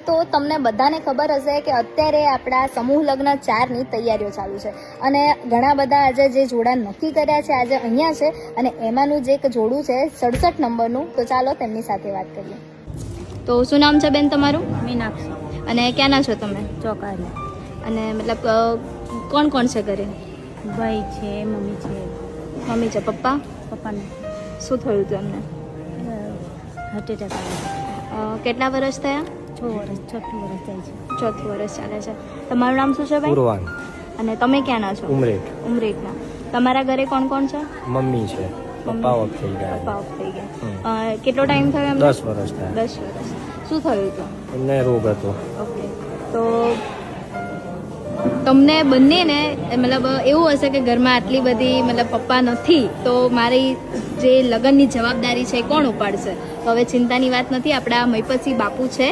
તો તમને બધાને ખબર હશે કે અત્યારે આપણા સમૂહ લગ્ન 4ની તૈયારીઓ ચાલુ છે અને ઘણા બધા આજે જે જોડા નક્કી કર્યા છે આજે અહીંયા છે અને એમાંનું જે એક જોડું છે 67 નંબરનું. તો ચાલો તેમની સાથે વાત કરીએ. તો શું નામ છે બેન તમારું? મીનાક્ષી. અને ક્યાંના છો તમે? ચોકારી. અને મતલબ કોણ કોણ છે ઘરે? ભાઈ છે, મમ્મી છે. મમ્મી છે, પપ્પા? પપ્પાને શું થયું હતું એમને? હાર્ટ એટેક આવ્યો. કેટલા વર્ષ થયા? 6 વર્ષ, 6 વર્ષ થાય છે. ચોથું વર્ષ ચાલે છે. તમારું નામ શું છે ભાઈ? પૂર્વાન. અને તમે ક્યાંના છો? ઉમરેઠ. ઉમરેઠના. તમારા ઘરે કોણ કોણ છે? મમ્મી છે, પપ્પા ઓફ થઈ ગયા. પપ્પા ઓફ થઈ ગયા. કેટલો ટાઈમ થયો એમને? 10 વર્ષ થયા. 10 વર્ષ. શું થયું હતું? એમને રોગ હતો. ઓકે. તો તમને બંનેને મતલબ એવું હશે કે ઘરમાં આટલી બધી મતલબ પપ્પા નથી તો મારી જે લગ્નની જવાબદારી છે એ કોણ ઉપાડશે? તો હવે ચિંતાની વાત નથી, આપણા મહિપતસિંહ બાપુ છે